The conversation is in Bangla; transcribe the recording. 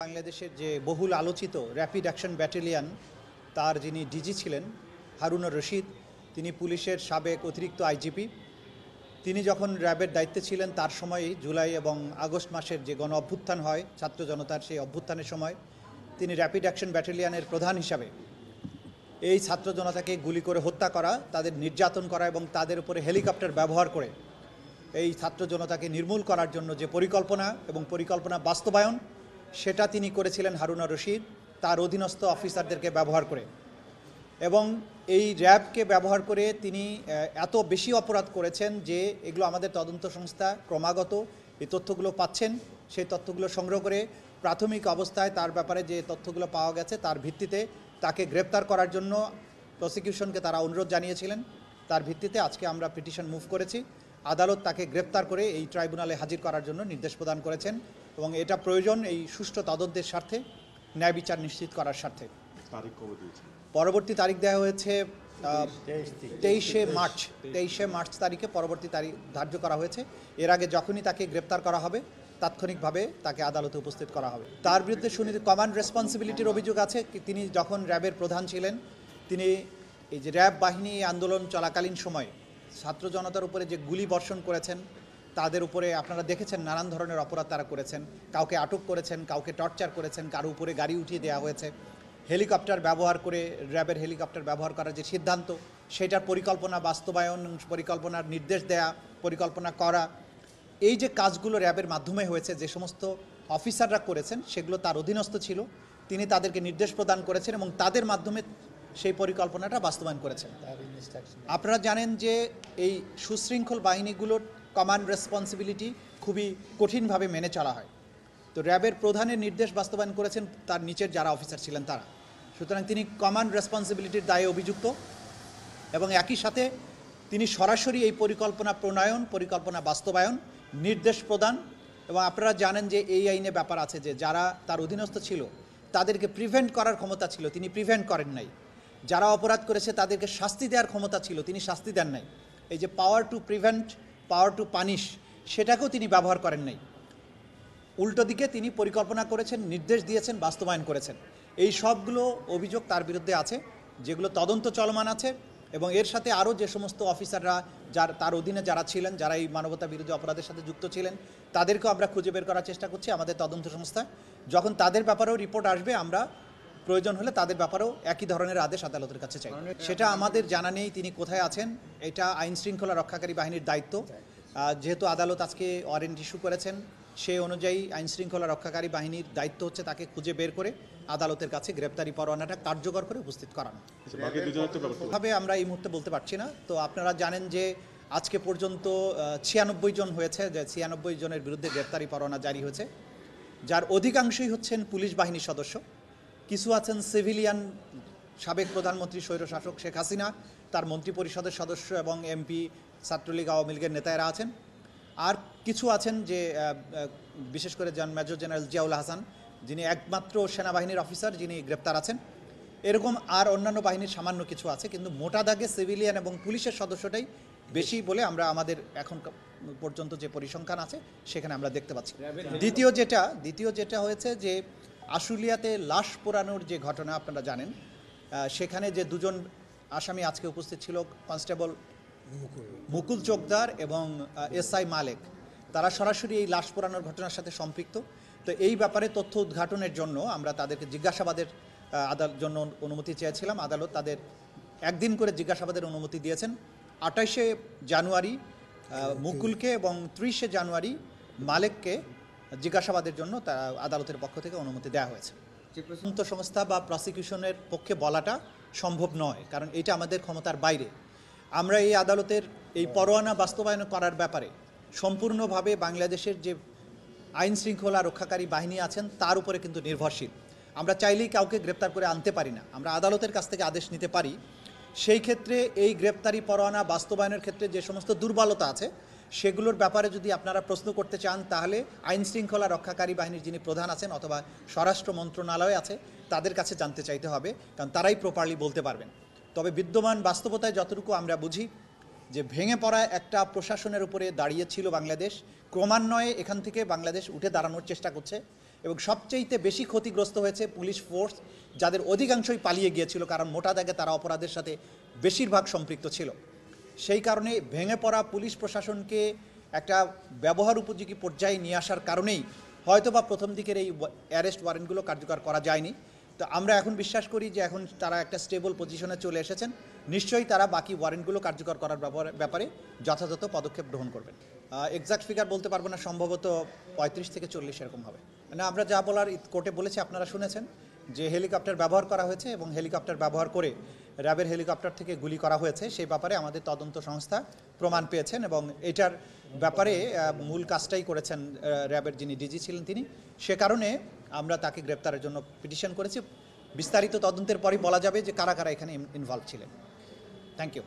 বাংলাদেশের যে বহুল আলোচিত র্যাপিড অ্যাকশন ব্যাটালিয়ন তার যিনি ডিজি ছিলেন হারুনুর রশিদ, তিনি পুলিশের সাবেক অতিরিক্ত আইজিপি। তিনি যখন র্যাবের দায়িত্বে ছিলেন তার সময়ই জুলাই এবং আগস্ট মাসের যে গণ অভ্যুত্থান হয় ছাত্র জনতার, সেই অভ্যুত্থানের সময় তিনি র্যাপিড অ্যাকশন ব্যাটালিয়নের প্রধান হিসাবে এই ছাত্র জনতাকে গুলি করে হত্যা করা, তাদের নির্যাতন করা এবং তাদের উপরে হেলিকপ্টার ব্যবহার করে এই ছাত্র জনতাকে নির্মূল করার জন্য যে পরিকল্পনা এবং পরিকল্পনা বাস্তবায়ন, সেটা তিনি করেছিলেন হারুনুর রশিদ তার অধীনস্থ অফিসারদেরকে ব্যবহার করে। এবং এই র্যাবকে ব্যবহার করে তিনি এত বেশি অপরাধ করেছেন যে এগুলো আমাদের তদন্ত সংস্থা ক্রমাগত এই তথ্যগুলো পাচ্ছেন। সেই তথ্যগুলো সংগ্রহ করে প্রাথমিক অবস্থায় তার ব্যাপারে যে তথ্যগুলো পাওয়া গেছে তার ভিত্তিতে তাকে গ্রেপ্তার করার জন্য প্রসিকিউশনকে তারা অনুরোধ জানিয়েছিলেন। তার ভিত্তিতে আজকে আমরা পিটিশন মুভ করেছি। আদালত তাকে গ্রেপ্তার করে এই ট্রাইব্যুনালে হাজির করার জন্য নির্দেশ প্রদান করেছেন এবং এটা প্রয়োজন এই সুষ্ঠু তদন্তের স্বার্থে, ন্যায় বিচার নিশ্চিত করার স্বার্থে। পরবর্তী তারিখ দেওয়া হয়েছে 23শে মার্চ তারিখে পরবর্তী তারিখ ধার্য করা হয়েছে। এর আগে যখনই তাকে গ্রেপ্তার করা হবে তাৎক্ষণিকভাবে তাকে আদালতে উপস্থিত করা হবে। তার বিরুদ্ধে কমান্ড রেসপন্সিবিলিটির অভিযোগ আছে। তিনি যখন র্যাবের প্রধান ছিলেন তিনি এই যে র্যাব বাহিনী আন্দোলন চলাকালীন সময় ছাত্র জনতার উপরে যে গুলি বর্ষণ করেছেন, তাদের উপরে আপনারা দেখেছেন নানান ধরনের অপরাধ তারা করেছেন। কাউকে আটক করেছেন, কাউকে টর্চার করেছেন, কারো উপরে গাড়ি উঠিয়ে দেওয়া হয়েছে। হেলিকপ্টার ব্যবহার করে, র্যাবের হেলিকপ্টার ব্যবহার করার যে সিদ্ধান্ত, সেটার পরিকল্পনা বাস্তবায়ন, পরিকল্পনার নির্দেশ দেয়া, পরিকল্পনা করা, এই যে কাজগুলো র্যাবের মাধ্যমে হয়েছে, যে সমস্ত অফিসাররা করেছেন সেগুলো তার অধীনস্থ ছিল। তিনি তাদেরকে নির্দেশ প্রদান করেছেন এবং তাদের মাধ্যমে সেই পরিকল্পনাটা বাস্তবায়ন করেছেন। আপনারা জানেন যে এই সুশৃঙ্খল বাহিনীগুলোর কমান্ড রেসপন্সিবিলিটি খুবই কঠিনভাবে মেনে চলা হয়। তো র্যাবের প্রধানের নির্দেশ বাস্তবায়ন করেছেন তার নিচের যারা অফিসার ছিলেন তারা। সুতরাং তিনি কমান্ড রেসপন্সিবিলিটির দায়ে অভিযুক্ত এবং একই সাথে তিনি সরাসরি এই পরিকল্পনা প্রণয়ন, পরিকল্পনা বাস্তবায়ন, নির্দেশ প্রদান। এবং আপনারা জানেন যে এই আইনে ব্যাপার আছে যে যারা তার অধীনস্থ ছিল তাদেরকে প্রিভেন্ট করার ক্ষমতা ছিল, তিনি প্রিভেন্ট করেন নাই। যারা অপরাধ করেছে তাদেরকে শাস্তি দেওয়ার ক্ষমতা ছিল, তিনি শাস্তি দেন নাই। এই যে পাওয়ার to prevent, power two punish, সেটাকেও তিনি ব্যবহার করেন নাই। উল্টো দিকে তিনি পরিকল্পনা করেছেন, নির্দেশ দিয়েছেন, বাস্তবায়ন করেছেন। এই সবগুলো অভিযোগ তার বিরুদ্ধে আছে, যেগুলো তদন্ত চলমান আছে। এবং এর সাথে আরও যে সমস্ত অফিসাররা তার অধীনে যারা ছিলেন, যারা এই মানবতা বিরোধী অপরাধের সাথে যুক্ত ছিলেন, তাদেরকেও আমরা খুঁজে বের করার চেষ্টা করছি আমাদের তদন্ত সংস্থা। যখন তাদের ব্যাপারেও রিপোর্ট আসবে আমরা প্রয়োজন হলে তাদের ব্যাপারেও একই ধরনের আদেশ আদালতের কাছে চাই। সেটা আমাদের জানা নেই তিনি কোথায় আছেন, এটা আইন শৃঙ্খলা রক্ষাকারী বাহিনীর দায়িত্ব। যেহেতু আদালত আজকে ওয়ারেন্ট ইস্যু করেছেন, সেই অনুযায়ী আইন শৃঙ্খলা রক্ষাকারী বাহিনীর দায়িত্ব হচ্ছে তাকে খুঁজে বের করে আদালতের কাছে গ্রেপ্তারি পরোয়ানাটা কার্যকর করে উপস্থিত করানো। ভাবে আমরা এই মুহূর্তে বলতে পারছি না। তো আপনারা জানেন যে আজকে পর্যন্ত 96 জন হয়েছে, যে 96 জনের বিরুদ্ধে গ্রেপ্তারি পরোয়ানা জারি হয়েছে, যার অধিকাংশই হচ্ছেন পুলিশ বাহিনীর সদস্য। কিছু আছেন সিভিলিয়ান, সাবেক প্রধানমন্ত্রী স্বৈরশাসক শেখ হাসিনা, তার মন্ত্রী পরিষদের সদস্য এবং এমপি, ছাত্রলীগ, আওয়ামী লীগের নেতারা আছেন। আর কিছু আছেন যে বিশেষ করে মেজর জেনারেল জিয়াউল হাসান, যিনি একমাত্র সেনাবাহিনীর অফিসার, যিনি গ্রেপ্তার আছেন। এরকম আর অন্যান্য বাহিনীর সামান্য কিছু আছে, কিন্তু মোটা দাগে সিভিলিয়ান এবং পুলিশের সদস্যটাই বেশি বলে আমরা আমাদের এখন পর্যন্ত যে পরিসংখ্যান আছে সেখানে আমরা দেখতে পাচ্ছি। দ্বিতীয় যেটা হয়েছে যে আশুলিয়াতে লাশ পোড়ানোর যে ঘটনা আপনারা জানেন, সেখানে যে দুজন আসামি আজকে উপস্থিত ছিল, কনস্টেবল মুকুল চোকদার এবং এসআই মালেক, তারা সরাসরি এই লাশ পোড়ানোর ঘটনার সাথে সম্পৃক্ত। তো এই ব্যাপারে তথ্য উদ্ঘাটনের জন্য আমরা তাদেরকে জিজ্ঞাসাবাদের জন্য অনুমতি চেয়েছিলাম। আদালত তাদের একদিন করে জিজ্ঞাসাবাদের অনুমতি দিয়েছেন। 28শে জানুয়ারি মুকুলকে এবং 30শে জানুয়ারি মালেককে জিজ্ঞাসাবাদের জন্য আদালতের পক্ষ থেকে অনুমতি দেওয়া হয়েছে। তদন্ত সংস্থা বা প্রসিকিউশনের পক্ষে বলাটা সম্ভব নয়, কারণ এটা আমাদের ক্ষমতার বাইরে। আমরা এই আদালতের এই পরোয়ানা বাস্তবায়ন করার ব্যাপারে সম্পূর্ণভাবে বাংলাদেশের যে আইন শৃঙ্খলা রক্ষাকারী বাহিনী আছেন তার উপরে কিন্তু নির্ভরশীল। আমরা চাইলেই কাউকে গ্রেপ্তার করে আনতে পারি না, আমরা আদালতের কাছ থেকে আদেশ নিতে পারি। সেই ক্ষেত্রে এই গ্রেপ্তারি পরোয়ানা বাস্তবায়নের ক্ষেত্রে যে সমস্ত দুর্বলতা আছে সেগুলোর ব্যাপারে যদি আপনারা প্রশ্ন করতে চান, তাহলে আইন শৃঙ্খলা রক্ষাকারী বাহিনীর যিনি প্রধান আছেন অথবা স্বরাষ্ট্র মন্ত্রণালয় আছে তাদের কাছে জানতে চাইতে হবে, কারণ তারাই প্রপারলি বলতে পারবেন। তবে বিদ্যমান বাস্তবতায় যতটুকু আমরা বুঝি যে ভেঙে পড়া একটা প্রশাসনের উপরে দাঁড়িয়েছিল বাংলাদেশ, ক্রমান্বয়ে এখান থেকে বাংলাদেশ উঠে দাঁড়ানোর চেষ্টা করছে এবং সবচেয়ে বেশি ক্ষতিগ্রস্ত হয়েছে পুলিশ ফোর্স, যাদের অধিকাংশই পালিয়ে গিয়েছিল, কারণ মোটা দাগে তারা অপরাধের সাথে বেশিরভাগ সম্পৃক্ত ছিল। সেই কারণে ভেঙে পড়া পুলিশ প্রশাসনকে একটা ব্যবহার উপযোগী পর্যায়ে নিয়ে আসার কারণেই হয়তোবা প্রথম দিকের এই অ্যারেস্ট ওয়ারেন্টগুলো কার্যকর করা যায়নি। তো আমরা এখন বিশ্বাস করি যে এখন তারা একটা স্টেবল পজিশনে চলে এসেছেন, নিশ্চয়ই তারা বাকি ওয়ারেন্টগুলো কার্যকর করার ব্যাপারে যথাযথ পদক্ষেপ গ্রহণ করবেন। এক্সাক্ট ফিগার বলতে পারবো না, সম্ভবত 35 থেকে 40 এরকম হবে। মানে আমরা যা বলার কোর্টে বলেছি, আপনারা শুনেছেন যে হেলিকপ্টার ব্যবহার করা হয়েছে এবং হেলিকপ্টার ব্যবহার করে র্যাবের হেলিকপ্টার থেকে গুলি করা হয়েছে, সেই ব্যাপারে আমাদের তদন্ত সংস্থা প্রমাণ পেয়েছেন এবং এটার ব্যাপারে মূল কাজটাই করেছেন র্যাবের যিনি ডিজি ছিলেন তিনি। সে কারণে আমরা তাকে গ্রেপ্তারের জন্য পিটিশন করেছি। বিস্তারিত তদন্তের পরই বলা যাবে যে কারা কারা এখানে ইনভলভ ছিলেন। Thank you.